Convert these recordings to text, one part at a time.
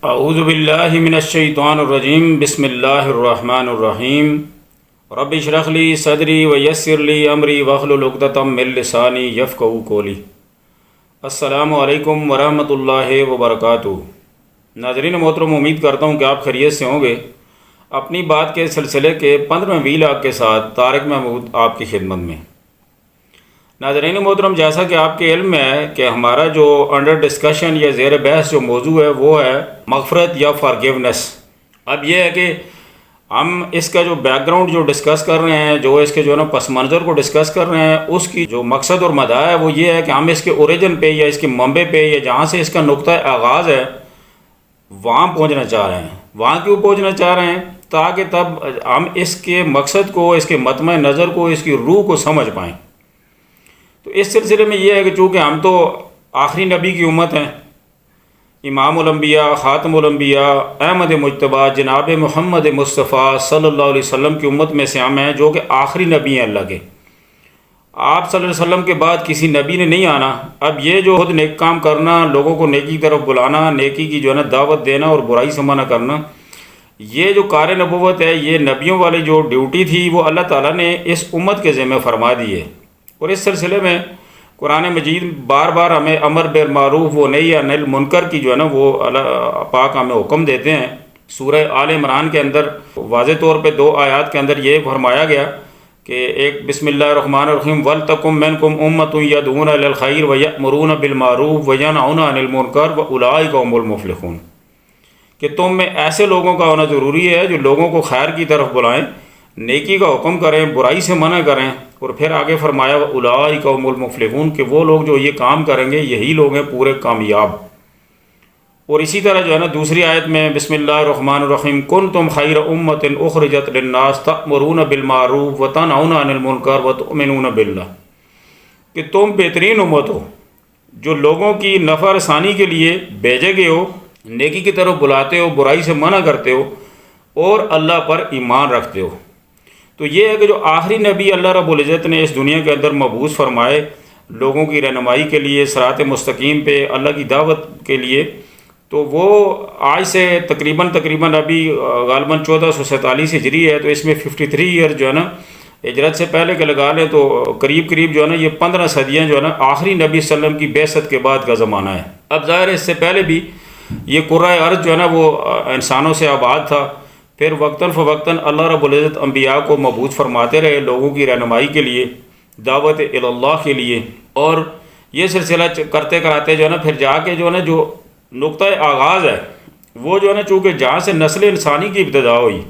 اعوذ باللہ من الشیطان الرجیم بسم اللہ الرحمن الرحیم رب اشرح لی صدری ویسر لی امری واحلل عقدۃ من لسانی یفقہوا قولی۔ السلام علیکم ورحمۃ اللہ وبرکاتہ۔ ناظرین محترم، امید کرتا ہوں کہ آپ خیریت سے ہوں گے۔ اپنی بات کے سلسلے کے 15ویں ویلاگ کے ساتھ طارق محمود آپ کی خدمت میں۔ ناظرین محترم، جیسا کہ آپ کے علم میں ہے کہ ہمارا جو انڈر ڈسکشن یا زیر بحث جو موضوع ہے وہ ہے مغفرت یا فارگیونیس۔ اب یہ ہے کہ ہم اس کا جو بیک گراؤنڈ جو ڈسکس کر رہے ہیں، جو اس کے جو ہے نا پس منظر کو ڈسکس کر رہے ہیں، اس کی جو مقصد اور مدعا ہے وہ یہ ہے کہ ہم اس کے اوریجن پہ یا اس کے منبع پہ یا جہاں سے اس کا نقطہ آغاز ہے وہاں پہنچنا چاہ رہے ہیں۔ وہاں کیوں پہنچنا چاہ رہے ہیں؟ تاکہ تب ہم اس کے مقصد کو، اس کے مطمع نظر کو، اس کی روح کو سمجھ پائیں۔ تو اس سلسلے میں یہ ہے کہ چونکہ ہم تو آخری نبی کی امت ہیں، امام الانبیاء، خاتم الانبیاء، احمد مجتبیٰ، جناب محمد مصطفیٰ صلی اللہ علیہ وسلم کی امت میں سے ہم ہیں جو کہ آخری نبی ہیں اللہ کے۔ آپ صلی اللہ علیہ وسلم کے بعد کسی نبی نے نہیں آنا۔ اب یہ جو خود نیک کام کرنا، لوگوں کو نیکی کی طرف بلانا، نیکی کی جو ہے نا دعوت دینا اور برائی سے منع کرنا، یہ جو کار نبوت ہے، یہ نبیوں والی جو ڈیوٹی تھی وہ اللہ تعالیٰ نے اس امت کے ذمہ فرما دی ہے۔ اور اس سلسلے میں قرآن مجید بار بار ہمیں امر بالمعروف و نہی عن المنکر کی جو ہے نا وہ اللہ پاک ہمیں حکم دیتے ہیں۔ سورہ آل عمران کے اندر واضح طور پہ 2 آیات کے اندر یہ فرمایا گیا کہ ایک بسم اللہ الرحمن الرحیم وَلْتَكُن مِّنكُمْ أُمَّةٌ يَدْعُونَ إِلَى الْخَيْرِ وَيَأْمُرُونَ بِالْمَعْرُوفِ وَيَنْهَوْنَ عَنِ الْمُنكَرِ وَأُولَٰئِكَ هُمُ الْمُفْلِحُونَ، کہ تم میں ایسے لوگوں کا ہونا ضروری ہے جو لوگوں کو خیر کی طرف بلائیں، نیکی کا حکم کریں، برائی سے منع کریں۔ اور پھر آگے فرمایا اولئک هم المفلحون، کہ وہ لوگ جو یہ کام کریں گے یہی لوگ ہیں پورے کامیاب۔ اور اسی طرح جو ہے نا دوسری آیت میں بسم اللہ الرحمن الرحیم کنتم خیر امۃ اخرجت للناس تأمرون بالمعروف وتنہون عن المنکر وتؤمنون باللہ، کہ تم بہترین امت ہو جو لوگوں کی نفع رسانی کے لیے بھیجے گئے ہو، نیکی کی طرف بلاتے ہو، برائی سے منع کرتے ہو اور اللہ پر ایمان رکھتے ہو۔ تو یہ ہے کہ جو آخری نبی اللہ رب العزت نے اس دنیا کے اندر مبعوث فرمائے لوگوں کی رہنمائی کے لیے، صراط مستقیم پہ اللہ کی دعوت کے لیے، تو وہ آج سے تقریباً ابھی غالباً 1447 ہجری ہے، تو اس میں 53 ایئر جو ہے نا ہجرت سے پہلے کے لگا لیں تو قریب جو ہے نا یہ 15 صدیاں جو ہے نا آخری نبی صلی اللہ علیہ وسلم کی بعثت کے بعد کا زمانہ ہے۔ اب ظاہر ہے اس سے پہلے بھی یہ قرۂ ارض جو ہے نا وہ انسانوں سے آباد تھا، پھر وقتاً فوقتاً اللہ رب العزت انبیاء کو مبعوث فرماتے رہے لوگوں کی رہنمائی کے لیے، دعوت اللہ کے لیے، اور یہ سلسلہ کرتے کراتے جو ہے نا پھر جا کے جو ہے نا جو نقطہ آغاز ہے وہ جو ہے نا چونکہ جہاں سے نسل انسانی کی ابتدا ہوئی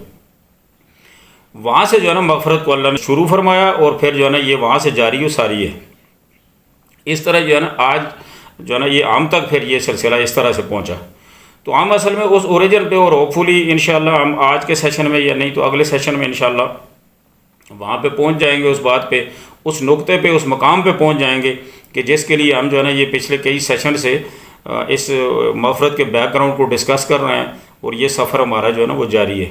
وہاں سے جو ہے نا مغفرت کو اللہ نے شروع فرمایا، اور پھر جو ہے نا یہ وہاں سے جاری و ساری ہے۔ اس طرح جو ہے نا آج جو ہے نا یہ عام تک پھر یہ سلسلہ اس طرح سے پہنچا۔ تو ہم اصل میں اس اوریجن پہ، اور ہوپ فلی انشاءاللہ ہم آج کے سیشن میں یا نہیں تو اگلے سیشن میں انشاءاللہ وہاں پہ پہنچ جائیں گے، اس بات پہ، اس نقطے پہ، اس مقام پہ پہنچ جائیں گے کہ جس کے لیے ہم جو ہے نا یہ پچھلے کئی سیشن سے اس مغفرت کے بیک گراؤنڈ کو ڈسکس کر رہے ہیں، اور یہ سفر ہمارا جو ہے نا وہ جاری ہے۔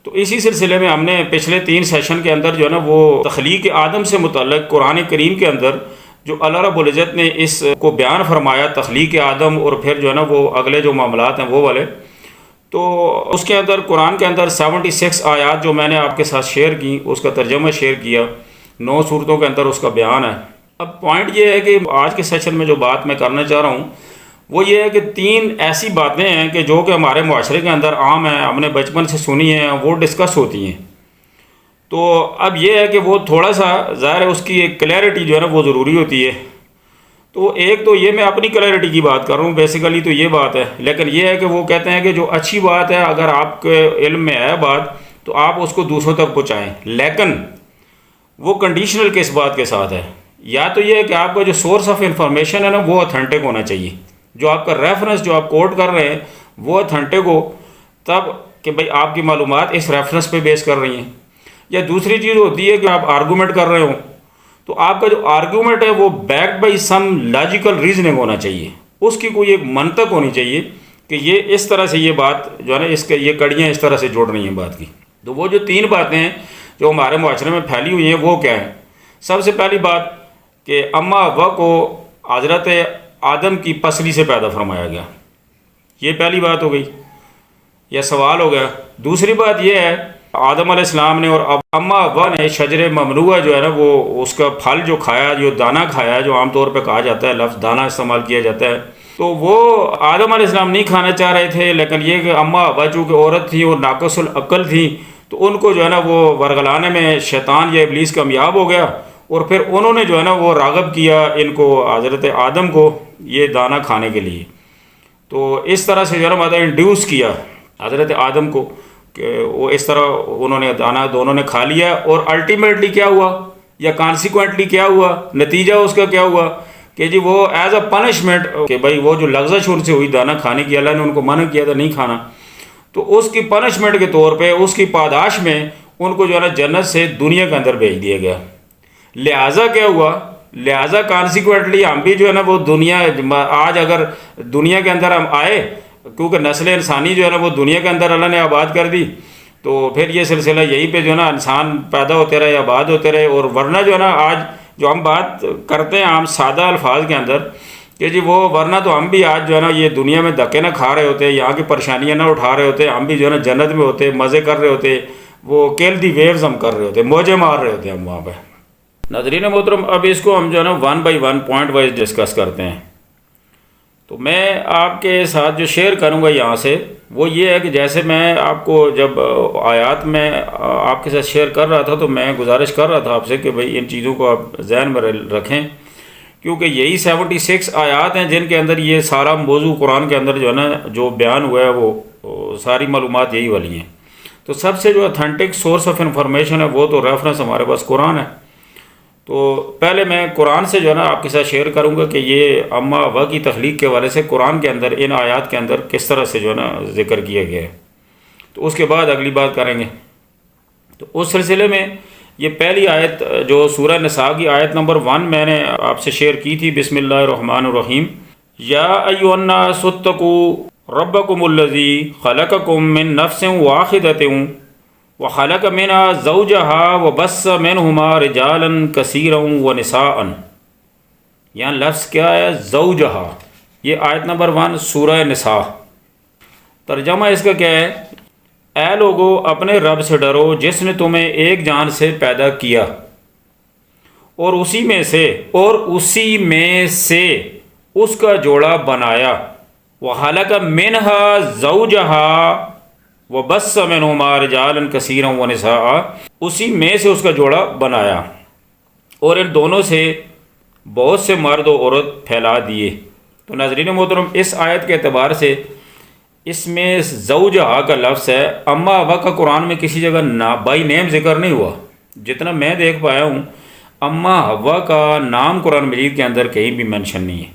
تو اسی سلسلے میں ہم نے پچھلے 3 سیشن کے اندر جو ہے نا وہ تخلیق آدم سے متعلق قرآن کریم کے اندر جو اللہ رب العزت نے اس کو بیان فرمایا، تخلیق آدم، اور پھر جو ہے نا وہ اگلے جو معاملات ہیں وہ والے، تو اس کے اندر قرآن کے اندر 76 آیات جو میں نے آپ کے ساتھ شیئر کی، اس کا ترجمہ شیئر کیا، 9 صورتوں کے اندر اس کا بیان ہے۔ اب پوائنٹ یہ ہے کہ آج کے سیشن میں جو بات میں کرنا چاہ رہا ہوں وہ یہ ہے کہ 3 ایسی باتیں ہیں کہ جو کہ ہمارے معاشرے کے اندر عام ہیں، ہم نے بچپن سے سنی ہیں، وہ ڈسکس ہوتی ہیں۔ تو اب یہ ہے کہ وہ تھوڑا سا ظاہر ہے اس کی ایک کلیئرٹی جو ہے نا وہ ضروری ہوتی ہے۔ تو ایک تو یہ میں اپنی کلیئرٹی کی بات کر رہا ہوں، بیسیکلی تو یہ بات ہے، لیکن یہ ہے کہ وہ کہتے ہیں کہ جو اچھی بات ہے اگر آپ کے علم میں ہے بات تو آپ اس کو دوسروں تک پہنچائیں، لیکن وہ کنڈیشنل کس بات کے ساتھ ہے؟ یا تو یہ ہے کہ آپ کا جو سورس آف انفارمیشن ہے نا وہ اتھینٹک ہونا چاہیے، جو آپ کا ریفرنس جو آپ کوٹ کر رہے ہیں وہ اتھینٹک ہو، تب کہ بھئی آپ کی معلومات اس ریفرنس پہ بیس کر رہی ہیں۔ یا دوسری چیز ہوتی ہے کہ آپ آرگومنٹ کر رہے ہوں تو آپ کا جو آرگومنٹ ہے وہ baked by some logical reasoning ہونا چاہیے، اس کی کوئی ایک منطق ہونی چاہیے کہ یہ اس طرح سے یہ بات جو ہے نا اس کے یہ کڑیاں اس طرح سے جوڑ رہی ہیں بات کی۔ تو وہ جو 3 باتیں ہیں جو ہمارے معاشرے میں پھیلی ہوئی ہیں وہ کیا ہیں؟ سب سے پہلی بات کہ اما ہوا کو حضرت آدم کی پسلی سے پیدا فرمایا گیا، یہ پہلی بات ہو گئی، یہ سوال ہو گیا۔ دوسری بات یہ ہے، آدم علیہ السلام نے اور اما ابا نے شجر ممنوعہ جو ہے نا وہ اس کا پھل جو کھایا، جو دانہ کھایا، جو عام طور پہ کہا جاتا ہے، لفظ دانہ استعمال کیا جاتا ہے، تو وہ آدم علیہ السلام نہیں کھانا چاہ رہے تھے، لیکن یہ کہ اما ابا چونکہ عورت تھی اور ناقص العقل تھی، تو ان کو جو ہے نا وہ ورگلانے میں شیطان یا ابلیس کامیاب ہو گیا، اور پھر انہوں نے جو ہے نا وہ راغب کیا ان کو، حضرت آدم کو، یہ دانہ کھانے کے لیے۔ تو اس طرح سے جو ہے نا مطلب انڈیوس کیا حضرت آدم کو کہ وہ اس طرح انہوں نے دانہ دونوں نے کھا لیا، اور الٹیمیٹلی کیا ہوا یا کانسیکوینٹلی کیا ہوا، نتیجہ اس کا کیا ہوا کہ جی وہ ایز اے پنشمنٹ کہ بھائی وہ جو لغزش ان سے ہوئی دانہ کھانے کی، اللہ نے ان کو منع کیا تھا نہیں کھانا، تو اس کی پنشمنٹ کے طور پہ، اس کی پاداش میں ان کو جو ہے نا جنت سے دنیا کے اندر بھیج دیا گیا۔ لہٰذا کیا ہوا، لہٰذا کانسیکوینٹلی ہم بھی جو ہے نا وہ دنیا، آج اگر دنیا کے اندر ہم آئے، کیونکہ نسل انسانی جو ہے نا وہ دنیا کے اندر اللہ نے آباد کر دی، تو پھر یہ سلسلہ یہیں پہ جو ہے نا انسان پیدا ہوتے رہے، آباد ہوتے رہے، اور ورنہ جو ہے نا آج جو ہم بات کرتے ہیں عام سادہ الفاظ کے اندر کہ جی وہ ورنہ تو ہم بھی آج جو ہے نا یہ دنیا میں دھکے نہ کھا رہے ہوتے، یہاں کی پریشانیاں نہ اٹھا رہے ہوتے، ہم بھی جو ہے نا جنت میں ہوتے، مزے کر رہے ہوتے، وہ کیل دی ویوز ہم کر رہے ہوتے، موجیں مار رہے ہوتے ہم وہاں پہ۔ ناظرین محترم، اب اس کو ہم جو ہے نا 1 بائی 1 پوائنٹ وائز ڈسکس کرتے ہیں۔ تو میں آپ کے ساتھ جو شیئر کروں گا یہاں سے وہ یہ ہے کہ جیسے میں آپ کو جب آیات میں آپ کے ساتھ شیئر کر رہا تھا تو میں گزارش کر رہا تھا آپ سے کہ بھئی ان چیزوں کو آپ ذہن میں رکھیں، کیونکہ یہی 76 آیات ہیں جن کے اندر یہ سارا موضوع قرآن کے اندر جو ہے نا جو بیان ہوا ہے وہ ساری معلومات یہی والی ہیں۔ تو سب سے جو اتھینٹک سورس آف انفارمیشن ہے وہ تو ریفرنس ہمارے پاس قرآن ہے۔ تو پہلے میں قرآن سے جو ہے نا آپ کے ساتھ شیئر کروں گا کہ یہ اما ابا کی تخلیق کے حوالے سے قرآن کے اندر ان آیات کے اندر کس طرح سے جو ہے نا ذکر کیا گیا ہے، تو اس کے بعد اگلی بات کریں گے۔ تو اس سلسلے میں یہ پہلی آیت جو سورہ نساء کی آیت نمبر 1 میں نے آپ سے شیئر کی تھی، بسم اللہ الرحمن الرحیم، یا ایھا الناس اتقوا ربکم الذی خلقکم من نفس واحدۃ وخلق منها زوجها وبث منهما رجالا كثيرا ونساء۔ یہاں لفظ کیا ہے؟ زوجہا۔ یہ آیت نمبر 1 سورہ نساء۔ ترجمہ اس کا کیا ہے؟ اے لوگو اپنے رب سے ڈرو جس نے تمہیں ایک جان سے پیدا کیا اور اسی میں سے اس کا جوڑا بنایا، وخلق منها زوجها وبث منهما رجالا كثيرا ونساء، اسی میں سے اس کا جوڑا بنایا اور ان دونوں سے بہت سے مرد و عورت پھیلا دیے۔ تو ناظرین محترم، اس آیت کے اعتبار سے اس میں زوجہا کا لفظ ہے، اما ابا کا قرآن میں کسی جگہ بائی نیم ذکر نہیں ہوا، جتنا میں دیکھ پایا ہوں اما ابا کا نام قرآن مجید کے اندر کہیں بھی منشن نہیں ہے۔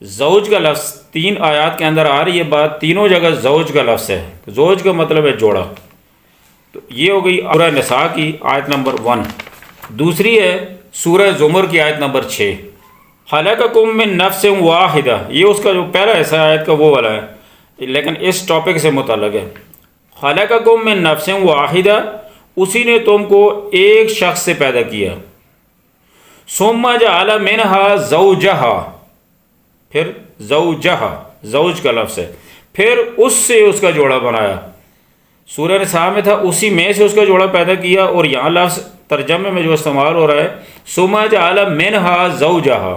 زوج کا لفظ 3 آیات کے اندر آ رہی ہے بات، تینوں جگہ زوج کا لفظ ہے، زوج کا مطلب ہے جوڑا۔ تو یہ ہو گئی سورہ نساء کی آیت نمبر 1۔ دوسری ہے سورہ زمر کی آیت نمبر 6، خلقکم من نفس واحدہ، یہ اس کا جو پہلا حصہ آیت کا وہ والا ہے، لیکن اس ٹاپک سے متعلق ہے۔ خلقکم من نفس واحدہ، اسی نے تم کو ایک شخص سے پیدا کیا، ثم جعل منها زوجہا، پھر زوجہا زوج کا لفظ ہے، پھر اس سے اس کا جوڑا بنایا۔ سورہ نساء میں تھا اسی میں سے اس کا جوڑا پیدا کیا، اور یہاں لفظ ترجمے میں جو استعمال ہو رہا ہے ثم جعل منها زوجہا،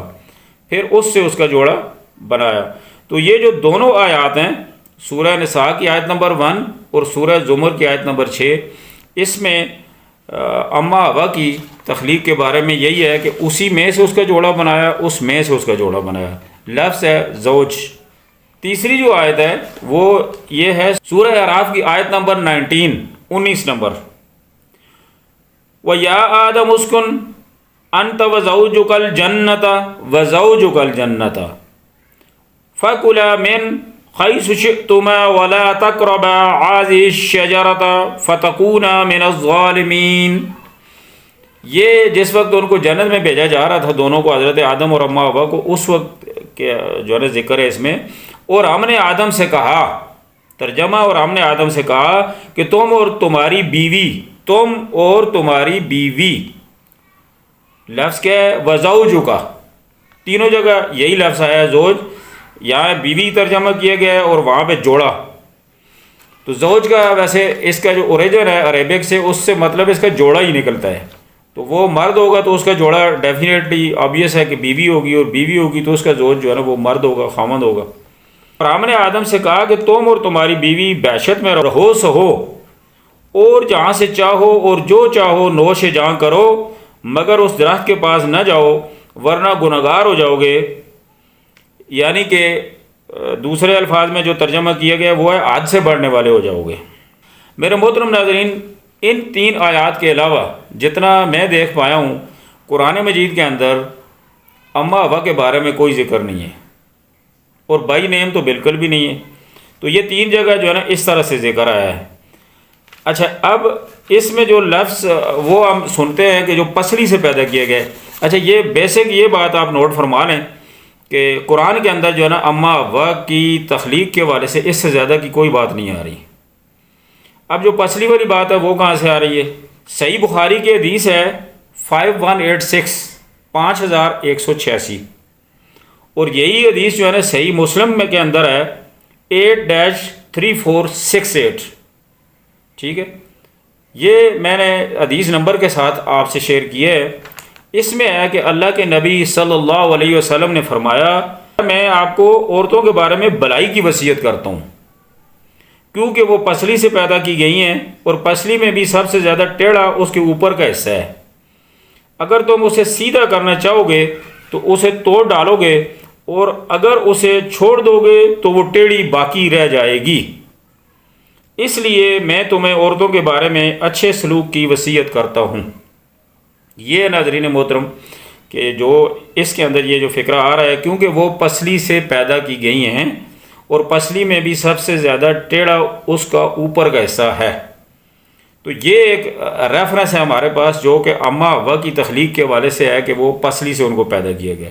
پھر اس سے اس کا جوڑا بنایا۔ تو یہ جو دونوں آیات ہیں، سورہ نساء کی آیت نمبر 1 اور سورہ زمر کی آیت نمبر 6، اس میں اما ابا کی تخلیق کے بارے میں یہی ہے کہ اسی میں سے اس کا جوڑا بنایا، اس میں سے اس کا جوڑا بنایا، لفظ ہے زوج۔ تیسری جو آیت ہے وہ یہ ہے سورہ اعراف کی آیت نمبر 19 نمبر، وَيَا آدَمُ اسْكُنْ أَنْتَ وَزَوْجُكَ الْجَنَّةَ وَزَوْجُكَ الْجَنَّةَ فَكُلَا مِنْ حَيْثُ شِئْتُمَا وَلَا تَقْرَبَا هَٰذِهِ الشَّجَرَةَ فَتَكُونَا مِنَ الظَّالِمِينَ۔ یہ جس وقت ان کو جنت میں بھیجا جا رہا تھا دونوں کو، حضرت آدم اور اما ابا کو، اس وقت کے جو ہے ذکر ہے اس میں، اور ہم نے آدم سے کہا، ترجمہ، اور ہم نے آدم سے کہا کہ تم اور تمہاری بیوی، لفظ کیا ہے؟ وزوجک، تینوں جگہ یہی لفظ آیا ہے زوج۔ یہاں بیوی ترجمہ کیا گیا ہے اور وہاں پہ جوڑا. تو زوج کا ویسے اس کا جو اوریجن ہے عربک سے، اس سے مطلب اس کا جوڑا ہی نکلتا ہے. تو وہ مرد ہوگا تو اس کا جوڑا ڈیفینیٹلی آبویس ہے کہ بیوی ہوگی، اور بیوی ہوگی تو اس کا زوج جو ہے نا وہ مرد ہوگا، خامند ہوگا. اور ہم نے آدم سے کہا کہ تم اور تمہاری بیوی بعشت میں رہو سہو، اور جہاں سے چاہو اور جو چاہو نوش جاں کرو، مگر اس درخت کے پاس نہ جاؤ ورنہ گنہگار ہو جاؤ گے. یعنی کہ دوسرے الفاظ میں جو ترجمہ کیا گیا وہ ہے حد سے بڑھنے والے ہو جاؤ گے. میرے محترم ناظرین، ان 3 آیات کے علاوہ جتنا میں دیکھ پایا ہوں قرآن مجید کے اندر اماں ہوا کے بارے میں کوئی ذکر نہیں ہے، اور بائی نیم تو بالکل بھی نہیں ہے. تو یہ 3 جگہ جو ہے نا اس طرح سے ذکر آیا ہے. اچھا، اب اس میں جو لفظ وہ ہم سنتے ہیں کہ جو پسلی سے پیدا کیے گئے. اچھا، یہ بیسک یہ بات آپ نوٹ فرما لیں کہ قرآن کے اندر جو ہے نا اماں ہوا کی تخلیق کے حوالے سے اس سے زیادہ کی کوئی بات نہیں آ رہی. اب جو پسلی والی بات ہے وہ کہاں سے آ رہی ہے؟ صحیح بخاری کی حدیث ہے 5186 5186، اور یہی حدیث جو ہے نا صحیح مسلم میں کے اندر ہے 8-3468. ٹھیک ہے، یہ میں نے حدیث نمبر کے ساتھ آپ سے شیئر کیا ہے. اس میں ہے کہ اللہ کے نبی صلی اللہ علیہ وسلم نے فرمایا، میں آپ کو عورتوں کے بارے میں بلائی کی وصیت کرتا ہوں، کیونکہ وہ پسلی سے پیدا کی گئی ہیں، اور پسلی میں بھی سب سے زیادہ ٹیڑھا اس کے اوپر کا حصہ ہے. اگر تم اسے سیدھا کرنا چاہو گے تو اسے توڑ ڈالو گے، اور اگر اسے چھوڑ دو گے تو وہ ٹیڑھی باقی رہ جائے گی. اس لیے میں تمہیں عورتوں کے بارے میں اچھے سلوک کی وصیت کرتا ہوں. یہ ناظرین محترم کہ جو اس کے اندر یہ جو فکرہ آ رہا ہے، کیونکہ وہ پسلی سے پیدا کی گئی ہیں اور پسلی میں بھی سب سے زیادہ ٹیڑھا اس کا اوپر کا حصہ ہے. تو یہ ایک ریفرنس ہے ہمارے پاس جو کہ اماں ہوا کی تخلیق کے حوالے سے ہے کہ وہ پسلی سے ان کو پیدا کیا گیا.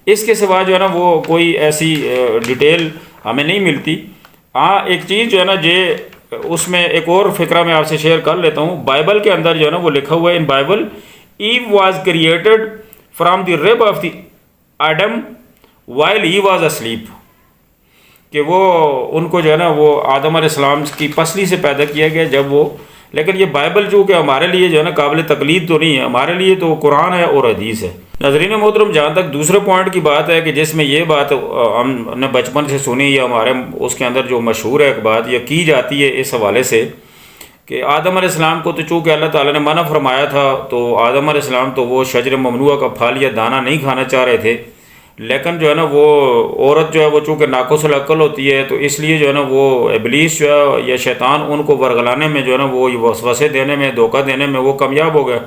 اس کے سوا جو ہے نا وہ کوئی ایسی ڈیٹیل ہمیں نہیں ملتی. ہاں، ایک چیز جو ہے نا اس میں ایک اور فکرہ میں آپ سے شیئر کر لیتا ہوں. بائبل کے اندر جو ہے نا وہ لکھا ہوا ہے، ان Bible Eve was created from the rib of the Adam while he was asleep، کہ وہ ان کو جو ہے نا وہ آدم علیہ السلام کی پسلی سے پیدا کیا گیا جب وہ. لیکن یہ بائبل جو کہ ہمارے لیے جو ہے نا قابل تقلید تو نہیں ہے، ہمارے لیے تو قرآن ہے اور حدیث ہے. ناظرین محترم، جہاں تک دوسرے پوائنٹ کی بات ہے کہ جس میں یہ بات ہم نے بچپن سے سنی یا ہمارے اس کے اندر جو مشہور ہے ایک بات یہ کی جاتی ہے اس حوالے سے کہ آدم علیہ السلام کو تو چونکہ اللہ تعالیٰ نے منع فرمایا تھا، تو آدم علیہ السلام تو وہ شجر ممنوعہ کا پھل یا دانہ نہیں کھانا چاہ رہے تھے. لیکن جو ہے نا وہ عورت جو ہے وہ چونکہ ناقص العقل ہوتی ہے، تو اس لیے جو ہے نا وہ ابلیس جو ہے یا شیطان ان کو ورغلانے میں جو ہے نا وہ وسوسے دینے میں، دھوکہ دینے میں وہ کامیاب ہو گیا.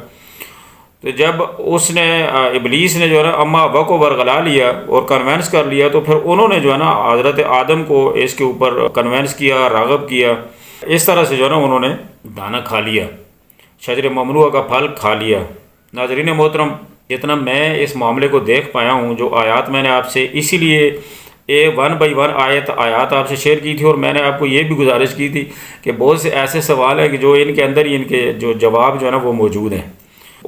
تو جب اس نے ابلیس نے جو ہے نا اماں ہوا کو ورغلا لیا اور کنونس کر لیا، تو پھر انہوں نے جو ہے نا حضرت آدم کو اس کے اوپر کنونس کیا، راغب کیا. اس طرح سے جو ہے نا انہوں نے دانہ کھا لیا، شجر ممنوعہ کا پھل کھا لیا. ناظرین محترم، جتنا میں اس معاملے کو دیکھ پایا ہوں، جو آیات میں نے آپ سے اسی لیے 1 بائی 1 آیات آپ سے شیئر کی تھی، اور میں نے آپ کو یہ بھی گزارش کی تھی کہ بہت سے ایسے سوال ہیں کہ جو ان کے اندر ہی ان کے جو جواب جو ہے نا وہ موجود ہیں.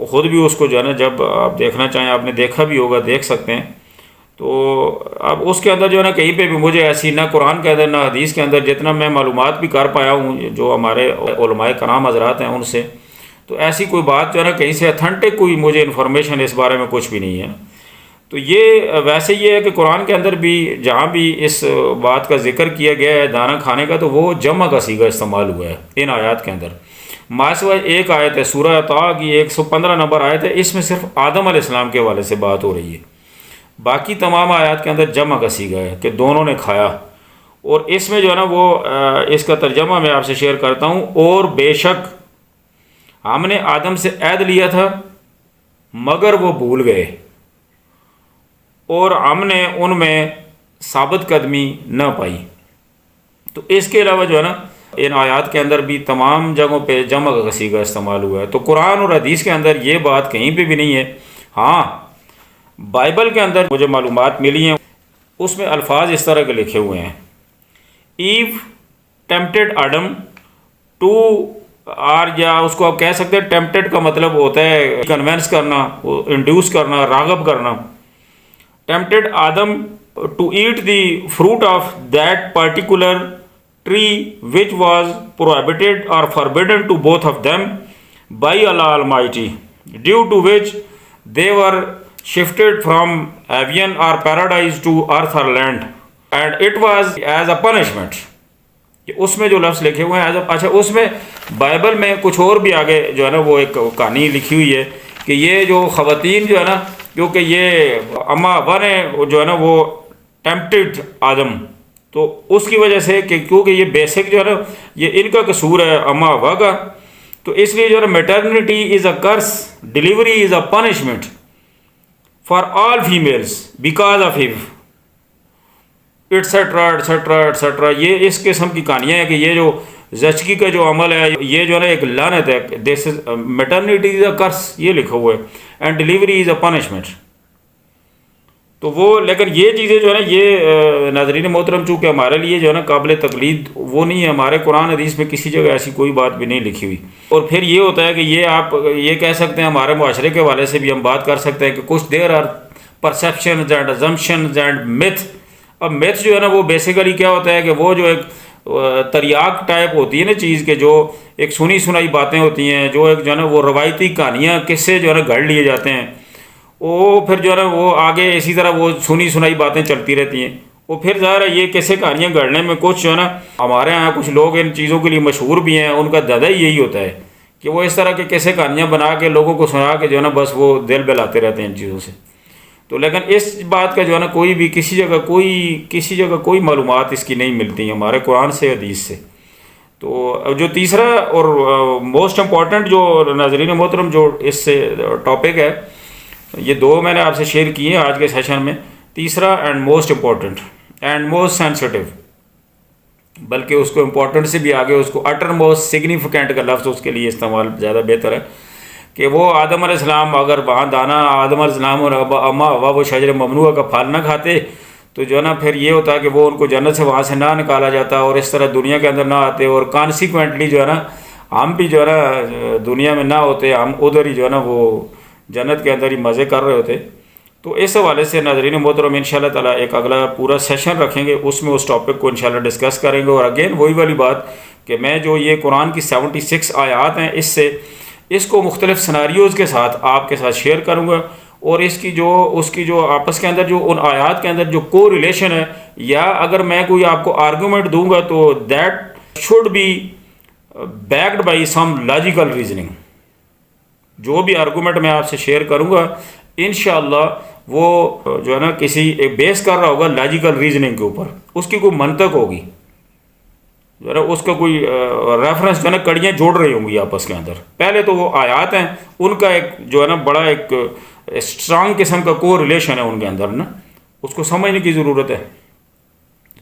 خود بھی اس کو جو ہے نا جب آپ دیکھنا چاہیں، آپ نے دیکھا بھی ہوگا، دیکھ سکتے ہیں. تو اب اس کے اندر جو ہے نا کہیں پہ بھی مجھے ایسی نہ قرآن کے اندر نہ حدیث کے اندر، جتنا میں معلومات بھی کر پایا ہوں جو ہمارے علماء کرام حضرات ہیں ان سے، تو ایسی کوئی بات جو ہے نا کہیں سے اتھینٹک کوئی مجھے انفارمیشن اس بارے میں کچھ بھی نہیں ہے. تو یہ ویسے یہ ہے کہ قرآن کے اندر بھی جہاں بھی اس بات کا ذکر کیا گیا ہے دانہ کھانے کا، تو وہ جمع کا صیغہ استعمال ہوا ہے ان آیات کے اندر. ماسوائے ایک آیت ہے سورہ طٰ کی 115 نمبر آیت ہے، اس میں صرف آدم علیہ السلام کے حوالے سے بات ہو رہی ہے. باقی تمام آیات کے اندر جمع کا صیغہ ہے کہ دونوں نے کھایا. اور اس میں جو ہے نا وہ اس کا ترجمہ میں آپ سے شیئر کرتا ہوں. اور بے شک ہم نے آدم سے عہد لیا تھا مگر وہ بھول گئے، اور ہم نے ان میں ثابت قدمی نہ پائی. تو اس کے علاوہ جو ہے نا ان آیات کے اندر بھی تمام جگہوں پہ جمع کا صیغہ استعمال ہوا ہے. تو قرآن اور حدیث کے اندر یہ بات کہیں پہ بھی نہیں ہے. ہاں، بائبل کے اندر مجھے معلومات ملی ہیں، اس میں الفاظ اس طرح کے لکھے ہوئے ہیں: ایو ٹیمپٹڈ آڈم ٹو یا اس کو آپ کہہ سکتے ہیں ٹیمپٹڈ کا مطلب ہوتا ہے کنونس کرنا، انڈیوس کرنا، راغب کرنا. tempted Adam to eat the fruit of that particular tree which was prohibited or forbidden to both of them by Allah Almighty, due to which they were shifted from heaven or paradise to earth or land, and it was as a punishment. اس میں جو لفظ لکھے ہوئے ہیں اچھا اس میں Bible میں کچھ اور بھی آگے جو ہے نا وہ ایک کہانی لکھی ہوئی ہے کہ یہ جو خواتین جو ہے نا کیونکہ یہ اما ابا نے جو ہے نا وہ ٹیمپٹڈ آدم، تو اس کی وجہ سے کہ کیونکہ یہ بیسک جو ہے نا یہ ان کا قصور ہے اما ابا کا، تو اس لیے جو ہے نا maternity is a curse, delivery is a punishment for all families because of ہم، ایٹسٹرا ایٹسٹرا ایٹسٹرا. یہ اس قسم کی کہانیاں ہیں کہ یہ جو زچگی کا جو عمل ہے یہ جو ہے نا ایک لعنت ہے. دس از میٹرنیٹی از اے کرس، یہ لکھا ہوا ہے، and delivery is a punishment. تو وہ لیکن یہ چیزیں جو ہے نا یہ ناظرین محترم چونکہ ہمارے لیے جو ہے نا قابل تقلید وہ نہیں ہے، ہمارے قرآن حدیث میں کسی جگہ ایسی کوئی بات بھی نہیں لکھی ہوئی. اور پھر یہ ہوتا ہے کہ یہ آپ یہ کہہ سکتے ہیں، ہمارے معاشرے کے حوالے سے بھی ہم بات کر سکتے ہیں کہ کچھ there are perceptions and assumptions and myth. اب میتھ جو ہے نا وہ بیسیکلی کیا ہوتا ہے کہ وہ جو ایک تریاق ٹائپ ہوتی ہے نا چیز کے، جو ایک سنی سنائی باتیں ہوتی ہیں، جو ایک جو ہے نا وہ روایتی کہانیاں قصے جو ہے نا گھڑ لیے جاتے ہیں، وہ پھر جو ہے نا وہ آگے اسی طرح وہ سنی سنائی باتیں چلتی رہتی ہیں. وہ پھر ظاہر ہے یہ قصے کہانیاں گھڑنے میں کچھ جو ہے نا ہمارے یہاں کچھ لوگ ان چیزوں کے لیے مشہور بھی ہیں، ان کا دادا ہی یہی ہوتا ہے کہ وہ اس طرح کے قصے کہانیاں بنا کے لوگوں کو سنا کے جو ہے نا بس وہ دل بہلاتے رہتے ہیں ان چیزوں سے. تو لیکن اس بات کا جو ہے نا کوئی بھی کسی جگہ کوئی معلومات اس کی نہیں ملتی ہمارے قرآن سے حدیث سے. تو جو تیسرا اور موسٹ امپورٹنٹ جو ناظرین محترم جو اس سے ٹاپک ہے، یہ دو میں نے آپ سے شیئر کیے ہیں آج کے سیشن میں. تیسرا and most important and most sensitive, بلکہ اس کو امپورٹنٹ سے بھی آگے اس کو اٹر موسٹ سگنیفیکینٹ کا لفظ اس کے لیے استعمال زیادہ بہتر ہے کہ وہ آدم علیہ السلام اگر وہاں دانا آدم علیہ السلام اور اما ابا وہ شجر ممنوعہ کا پھل نہ کھاتے تو جو ہے نا پھر یہ ہوتا کہ وہ ان کو جنت سے وہاں سے نہ نکالا جاتا اور اس طرح دنیا کے اندر نہ آتے، اور کانسیکوینٹلی جو ہے نا ہم بھی جو ہے نا دنیا میں نہ ہوتے، ہم ادھر ہی جو ہے نا وہ جنت کے اندر ہی مزے کر رہے ہوتے. تو اس حوالے سے ناظرین محترم انشاءاللہ تعالیٰ ایک اگلا پورا سیشن رکھیں گے، اس میں اس ٹاپک کو انشاءاللہ ڈسکس کریں گے. اور اگین وہی والی بات کہ میں جو یہ قرآن کی 76 آیات ہیں اس کو مختلف سناریوز کے ساتھ آپ کے ساتھ شیئر کروں گا، اور اس کی جو آپس کے اندر جو ان آیات کے اندر جو کو ریلیشن ہے، یا اگر میں کوئی آپ کو آرگومنٹ دوں گا تو that should be backed by some logical reasoning. جو بھی آرگومنٹ میں آپ سے شیئر کروں گا انشاءاللہ وہ جو ہے نا کسی ایک بیس کر رہا ہوگا لاجیکل ریزننگ کے اوپر، اس کی کوئی منطق ہوگی، جو ہے نا اس کا کوئی ریفرنس جو ہے نا کڑیاں جوڑ رہی ہوں گی آپس کے اندر. پہلے تو وہ آیات ہیں، ان کا ایک جو ہے نا بڑا ایک اسٹرانگ قسم کا کو ریلیشن ہے ان کے اندر نا، اس کو سمجھنے کی ضرورت ہے.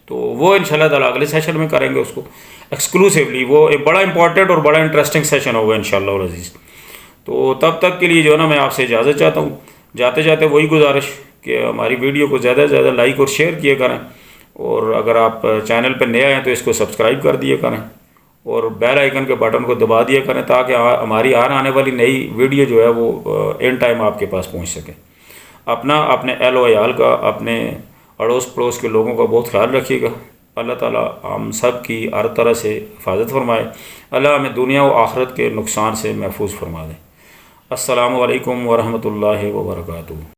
تو وہ انشاءاللہ تعالیٰ اگلے سیشن میں کریں گے اس کو ایکسکلوسیولی. وہ ایک بڑا امپورٹنٹ اور بڑا انٹرسٹنگ سیشن ہوگا انشاءاللہ العزیز. تو تب تک کے لیے جو ہے نا میں آپ سے اجازت چاہتا ہوں. جاتے جاتے وہی گزارش کہ ہماری ویڈیو کو زیادہ سے زیادہ لائک اور شیئر کیے کریں، اور اگر آپ چینل پہ نئے ہیں تو اس کو سبسکرائب کر دیے کریں، اور بیل آئیکن کے بٹن کو دبا دیا کریں تاکہ ہماری آنے والی نئی ویڈیو جو ہے وہ ان ٹائم آپ کے پاس پہنچ سکے. اپنے اہل و عیال کا، اپنے اڑوس پڑوس کے لوگوں کا بہت خیال رکھیے گا. اللہ تعالیٰ ہم سب کی ہر طرح سے حفاظت فرمائے. اللہ ہمیں دنیا و آخرت کے نقصان سے محفوظ فرما دے. السلام علیکم ورحمۃ اللہ وبرکاتہ.